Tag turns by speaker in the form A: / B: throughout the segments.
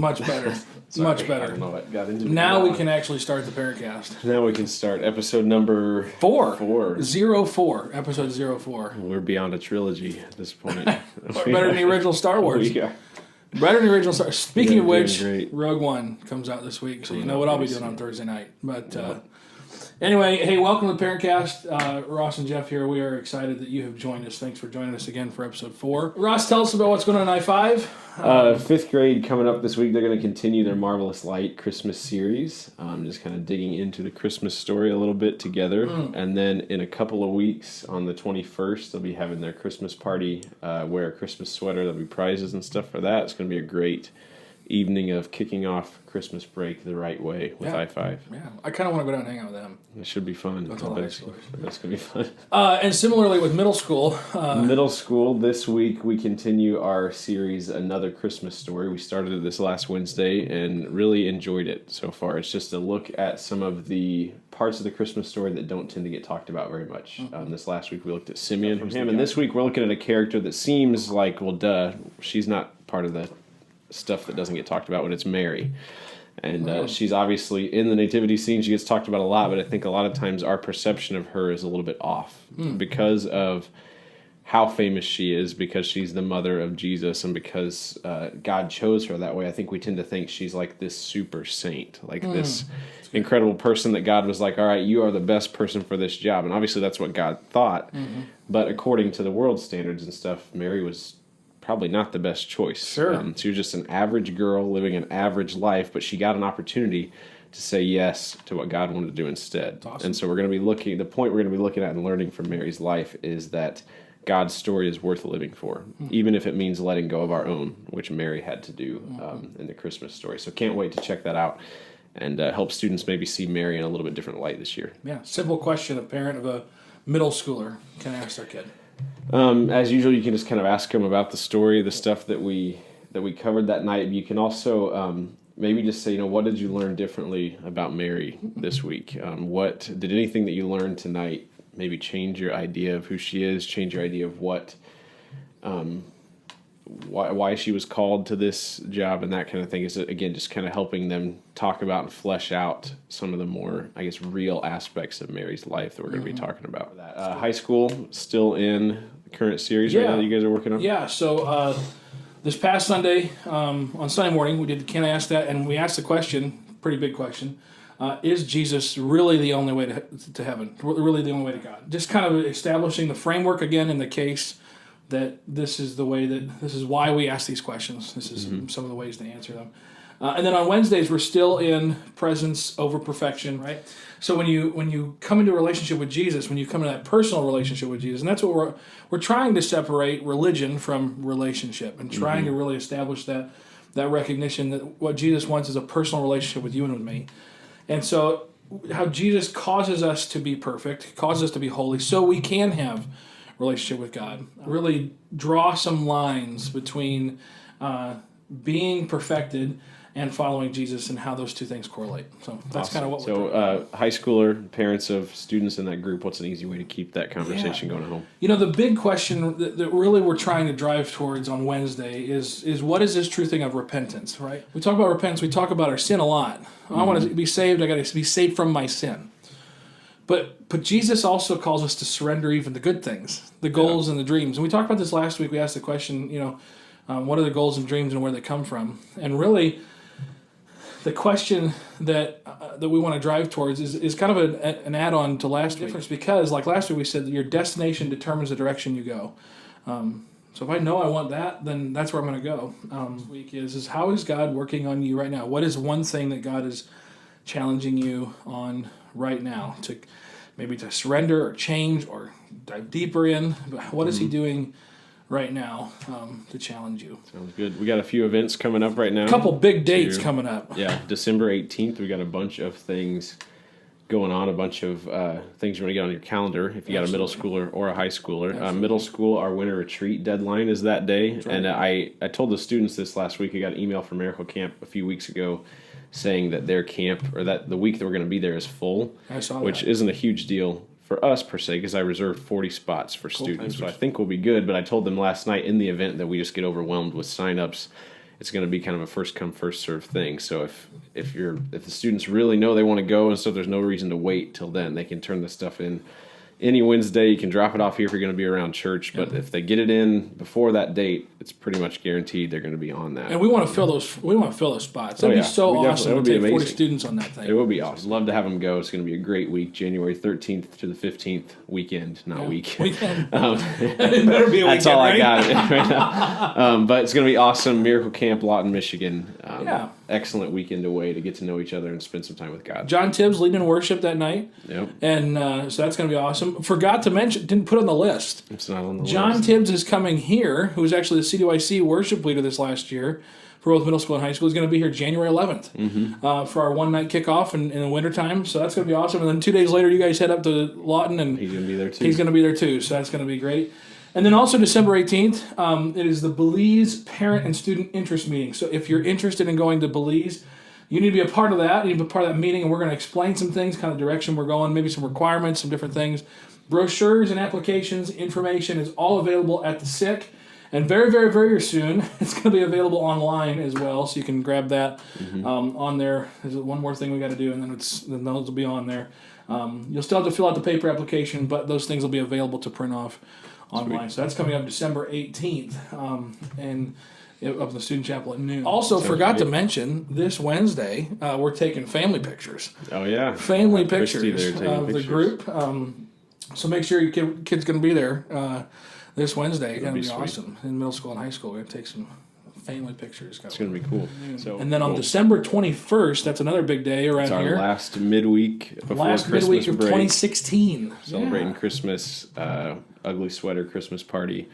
A: Much better. Much better.
B: I don't know what got into
A: Now we can actually start the ParentCast.
B: Now we can start episode number
A: 4.
B: 4.
A: 04. Episode 04.
B: We're beyond a trilogy at this point.
A: Better than the original Star Wars.
B: We are.
A: Better than the original Star Wars. Speaking of which,
B: great.
A: Rogue One comes out this week, so you know what I'll be doing on Thursday night. But anyway, hey, welcome to the ParentCast. Ross and Jeff here. We are excited that you have joined us. Thanks for joining us again for episode 4. Ross, tell us about what's going on in I-5.
B: 5th grade coming up this week. They're going to continue their Marvelous Light Christmas series. Just kind of digging into the Christmas story a little bit together. And then in a couple of weeks, on the 21st, they'll be having their Christmas party. Wear a Christmas sweater. There'll be prizes and stuff for that. It's going to be a great evening of kicking off Christmas break the right way with I-5.
A: Yeah, I kind of want to go down and hang out with them.
B: It should be fun.
A: That's all
B: That's going to be fun.
A: And similarly with middle school.
B: Middle school, this week we continue our series, Another Christmas Story. We started it this last Wednesday and really enjoyed it so far. It's just a look at some of the parts of the Christmas story that don't tend to get talked about very much. This last week we looked at Simeon from him, and this week we're looking at a character that seems like, well, duh, she's not part of the stuff that doesn't get talked about when it's Mary. And she's obviously in the nativity scene. She gets talked about a lot, but I think a lot of times our perception of her is a little bit off because of how famous she is, because she's the mother of Jesus, and because God chose her that way. I think we tend to think she's like this super saint, like this incredible person that God was like, all right, you are the best person for this job. And obviously that's what God thought. But according to the world standards and stuff, Mary was probably not the best choice.
A: Sure.
B: She was just an average girl living an average life, but she got an opportunity to say yes to what God wanted to do instead.
A: Awesome.
B: And so we're going to be the point we're going to be looking at and learning from Mary's life is that God's story is worth living for, even if it means letting go of our own, which Mary had to do in the Christmas story. So can't wait to check that out and help students maybe see Mary in a little bit different light this year.
A: Yeah, simple question a parent of a middle schooler can ask their kid.
B: As usual, you can just kind of ask them about the story, the stuff that we covered that night. You can also maybe just say, what did you learn differently about Mary this week? What did anything that you learned tonight maybe change your idea of who she is, change your idea of what, why she was called to this job and that kind of thing? Is again just kind of helping them talk about and flesh out some of the more, I guess, real aspects of Mary's life that we're going to be talking about. High school, still in the current series right now that you guys are working on?
A: Yeah, so this past Sunday, on Sunday morning, we did Can I Ask That? And we asked the question, pretty big question, is Jesus really the only way to heaven, really the only way to God? Just kind of establishing the framework again in the case that this is why we ask these questions. This is some of the ways to answer them. And then on Wednesdays, we're still in presence over perfection, right? So when you come into a relationship with Jesus, when you come into that personal relationship with Jesus, and that's what we're trying to separate religion from relationship, and trying to really establish that recognition that what Jesus wants is a personal relationship with you and with me. And so how Jesus causes us to be perfect, causes us to be holy, so we can have relationship with God. Really draw some lines between being perfected and following Jesus and how those two things correlate. So that's kind of what we're doing.
B: So high schooler, parents of students in that group, what's an easy way to keep that conversation going at home?
A: The big question that really we're trying to drive towards on Wednesday is what is this true thing of repentance, right? We talk about repentance, we talk about our sin a lot. I want to be saved, I got to be saved from my sin. But Jesus also calls us to surrender even the good things, the goals and the dreams. And we talked about this last week. We asked the question, what are the goals and dreams and where they come from? And really, the question that we want to drive towards is kind of an add-on to last week. Because, like last week we said, that your destination determines the direction you go. So if I know I want that, then that's where I'm going to go. This week is how is God working on you right now? What is one thing that God is challenging you on right now to maybe to surrender or change or dive deeper in? What is he doing right now to challenge you? Sounds
B: good. We got a few events coming up right now.
A: A couple big dates coming up.
B: Yeah, December 18th, we got a bunch of things going on, a bunch of things you want to get on your calendar if you got a middle schooler or a high schooler. Middle school, our winter retreat deadline is that day. Right. And I told the students this last week. I got an email from Miracle Camp a few weeks ago saying that their camp, or that the week that we're going to be there, is full.
A: I saw that.
B: Which isn't a huge deal for us per se, because I reserved 40 spots for students, so I think we'll be good. But I told them last night in the event that we just get overwhelmed with signups it's going to be kind of a first come first serve thing. So if the students really know they want to go and stuff, there's no reason to wait till then. They can turn the stuff in any Wednesday. You can drop it off here if you're going to be around church, but if they get it in before that date, it's pretty much guaranteed they're going to be on that.
A: And we want to fill those. We want to fill those spots. That'd be so awesome to take 40 students on that thing.
B: It will be awesome. Love to have them go. It's going to be a great week, January 13th to the 15th weekend, not week.
A: Weekend. It better be a weekend.
B: That's all
A: right?
B: I got right now. But it's going to be awesome. Miracle Camp, Lawton, Michigan. Excellent weekend away to get to know each other and spend some time with God.
A: John Tibbs leading worship that night.
B: Yep.
A: And so that's going to be awesome. Forgot to mention, didn't put on the list.
B: It's not on the
A: John
B: list.
A: Tibbs is coming here, who was actually the CDYC worship leader this last year for both middle school and high school. He's going to be here January 11th for our one-night kickoff in the wintertime. So that's going to be awesome. And then 2 days later, you guys head up to Lawton, and
B: He's going to be there too.
A: He's going to be there too. So that's going to be great. And then also December 18th, it is the Belize Parent and Student Interest Meeting. So if you're interested in going to Belize, you need to be a part of that. You need to be a part of that meeting, and we're going to explain some things, kind of direction we're going, maybe some requirements, some different things. Brochures and applications, information is all available at the SIC. And very, very, very soon, it's going to be available online as well, so you can grab that on there. There's one more thing we got to do, and then those will be on there. You'll still have to fill out the paper application, but those things will be available to print off online. So that's coming up December 18th, and up in the Student Chapel at noon. Also, forgot to mention, this Wednesday, we're taking family pictures.
B: Oh, yeah.
A: Family
B: Christy
A: pictures
B: there
A: of
B: taking
A: the group. So make sure your kid's going to be there this Wednesday. It's going to be
B: sweet.
A: awesome. In middle school and high school, we're going to take some family pictures.
B: It's going to be cool. So,
A: and then on December 21st, that's another big day around
B: it's our
A: here.
B: last midweek before
A: Last
B: Christmas
A: midweek of
B: break.
A: 2016.
B: Celebrating Christmas, ugly sweater Christmas party,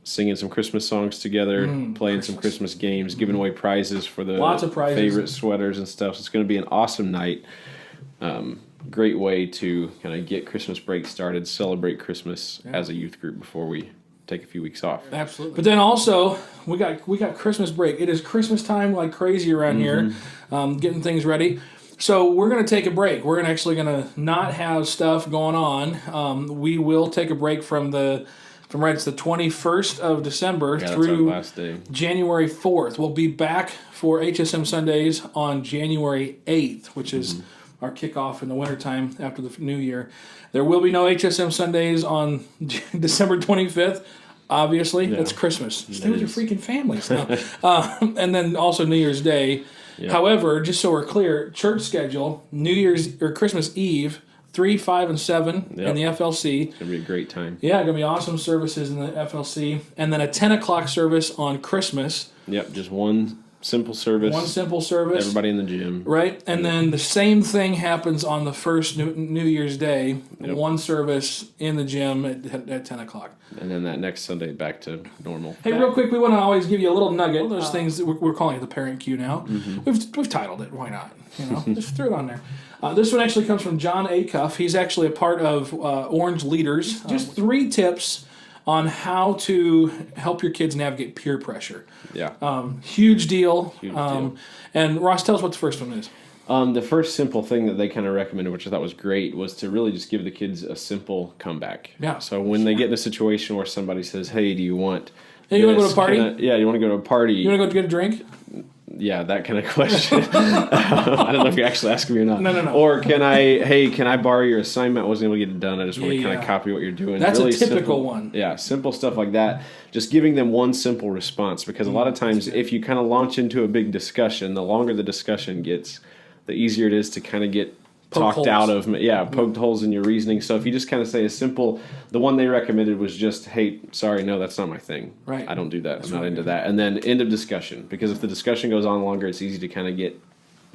B: singing some Christmas songs together, playing some Christmas games, giving away prizes for the
A: Lots of prizes.
B: favorite sweaters and stuff. So it's going to be an awesome night. Great way to kind of get Christmas break started, celebrate Christmas as a youth group before we take a few weeks off.
A: Absolutely. But then also we got Christmas break. It is Christmas time like crazy around here, getting things ready. So we're going to take a break. We're actually going to not have stuff going on. We will take a break from it's the 21st of December through
B: last day.
A: January 4th. We'll be back for HSM Sundays on January 8th, which is our kickoff in the wintertime after the new year. There will be no HSM Sundays on December 25th. Obviously, it's Christmas. Stay with your freaking families now. And then also New Year's Day. Yep. However, just so we're clear, church schedule, New Year's or Christmas Eve, 3, 5, and 7 in the FLC.
B: It's going to be a great time.
A: Yeah, going to be awesome services in the FLC. And then a 10 o'clock service on Christmas.
B: Yep, just one simple service.
A: One simple service.
B: Everybody in the gym.
A: Right? And then the same thing happens on the first New Year's Day. Yep. One service in the gym at 10 o'clock.
B: And then that next Sunday back to normal.
A: Hey, real quick, we want to always give you a little nugget. Those things, we're calling it the Parent Q now. We've titled it. Why not? Just throw it on there. This one actually comes from John Acuff. He's actually a part of Orange Leaders. Just 3 tips on how to help your kids navigate peer pressure.
B: Yeah.
A: Huge deal.
B: Huge deal.
A: And Ross, tell us what the first one is.
B: The first simple thing that they kind of recommended, which I thought was great, was to really just give the kids a simple comeback.
A: Yeah.
B: So when they get in a situation where somebody says, "Hey, do you want?"
A: Hey, you want to go to a party?
B: You want to go to a party?
A: You want to go get a drink?
B: Yeah, that kind of question. I don't know if you're actually asking me or not.
A: No.
B: Or can I borrow your assignment? I wasn't able to get it done. I just want to kind of copy what you're doing.
A: That's
B: really
A: a typical
B: simple
A: one.
B: Yeah, simple stuff like that. Just giving them one simple response, because a lot of times if you kind of launch into a big discussion, the longer the discussion gets, the easier it is to kind of get talked out of. Yeah, poked holes in your reasoning. So if you just kind of say a simple, the one they recommended was just, "Hey, sorry, no, that's not my thing.
A: Right.
B: I don't do that. I'm not into that." And then end of discussion. Because if the discussion goes on longer, it's easy to kind of get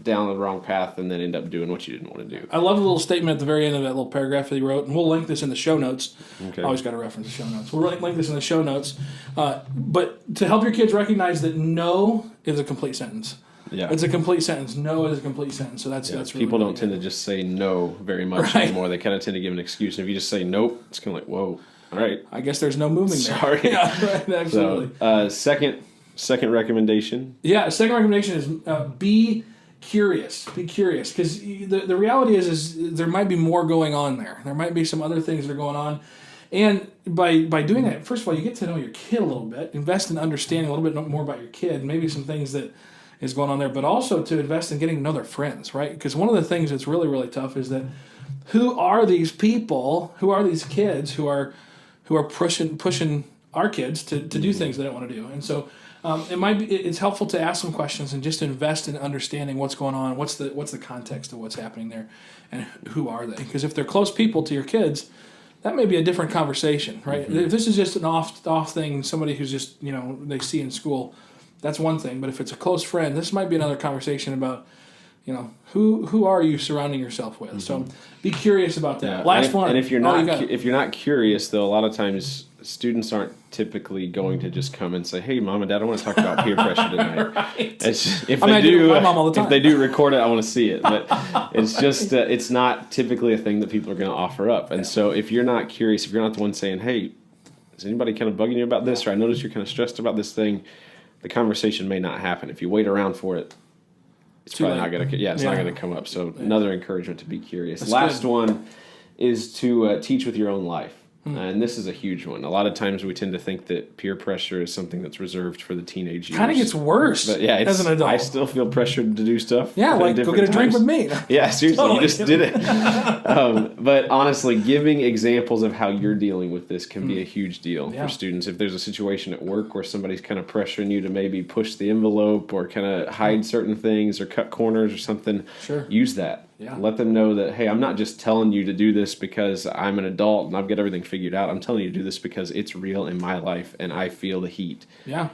B: down the wrong path and then end up doing what you didn't want to do.
A: I love the little statement at the very end of that little paragraph that he wrote, and we'll link this in the show notes.
B: Okay.
A: I always got to reference the show notes. We'll link this in the show notes. But to help your kids recognize that no is a complete sentence.
B: Yeah.
A: It's a complete sentence. No is a complete sentence. So that's really
B: people don't tend to just say no very much anymore. They kind of tend to give an excuse. And if you just say nope, it's kind of like, whoa, all right.
A: I guess there's no moving there.
B: Sorry.
A: Yeah, right, absolutely.
B: So, second recommendation.
A: Yeah, second recommendation is be curious. Be curious, because the reality is there might be more going on there. There might be some other things that are going on. And by doing that, first of all, you get to know your kid a little bit, invest in understanding a little bit more about your kid, maybe some things that is going on there, but also to invest in getting to know their friends, right? Because one of the things that's really, really tough is that who are these people, who are these kids who are pushing our kids to do things they don't want to do. And so it's helpful to ask some questions and just invest in understanding what's going on, what's the context of what's happening there, and who are they? Because if they're close people to your kids, that may be a different conversation, right? Mm-hmm. If this is just an off thing, somebody who's just, they see in school, that's one thing. But if it's a close friend, this might be another conversation about, who are you surrounding yourself with? Mm-hmm. So be curious about that.
B: Yeah.
A: Last one.
B: And if you're not curious, though, a lot of times students aren't typically going to just come and say, "Hey, Mom and Dad, I want to talk about peer pressure tonight."
A: Right.
B: If they do record it, I want to see it. But it's just it's not typically a thing that people are going to offer up. And so if you're not curious, if you're not the one saying, "Hey, is anybody kind of bugging you about this?" or "I notice you're kind of stressed about this thing," the conversation may not happen. If you wait around for it, it's probably not going to. Yeah, it's not going to come up. So another encouragement to be curious.
A: That's
B: Last
A: good.
B: one is to teach with your own life. And this is a huge one. A lot of times we tend to think that peer pressure is something that's reserved for the teenage years.
A: Kind of gets worse,
B: but yeah,
A: as an adult.
B: I still feel pressured to do stuff.
A: Yeah, like go get a drink with me.
B: Yeah, seriously,
A: Totally.
B: You just did it. But honestly, giving examples of how you're dealing with this can be a huge deal for students. If there's a situation at work where somebody's kind of pressuring you to maybe push the envelope or kind of hide certain things or cut corners or something, use that. Yeah. Let them know that, hey, I'm not just telling you to do this because I'm an adult and I've got everything figured out. I'm telling you to do this because it's real in my life and I feel the heat. Yeah.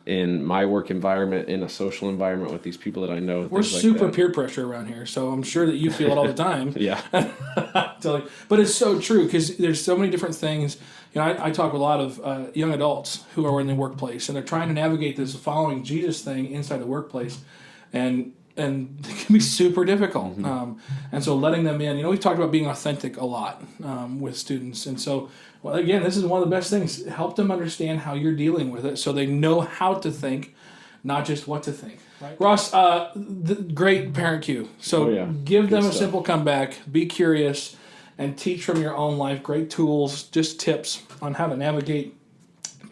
B: In my work environment, in a social environment with these people that I know.
A: We're super peer pressure around here, so I'm sure that you feel it all the time.
B: Yeah.
A: But it's so true because there's so many different things. I talk with a lot of young adults who are in the workplace and they're trying to navigate this following Jesus thing inside the workplace, and it can be super difficult. Mm-hmm. And so letting them in, we've talked about being authentic a lot with students. And so, well, again, this is one of the best things. Help them understand how you're dealing with it so they know how to think, not just what to think. Right? Ross, the great parent cue. So give them a simple comeback, be curious, and teach from your own life. Great tools, just tips on how to navigate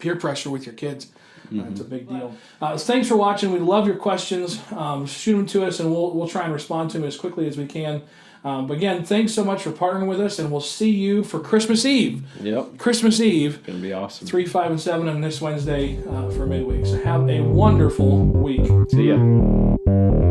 A: peer pressure with your kids. It's a big deal. Thanks for watching. We love your questions. Shoot them to us, and we'll try and respond to them as quickly as we can. But again, thanks so much for partnering with us, and we'll see you for Christmas Eve.
B: Yep.
A: Christmas Eve.
B: It's going to be awesome.
A: 3, 5, and 7 on this Wednesday for midweek. So have a wonderful week.
B: See ya.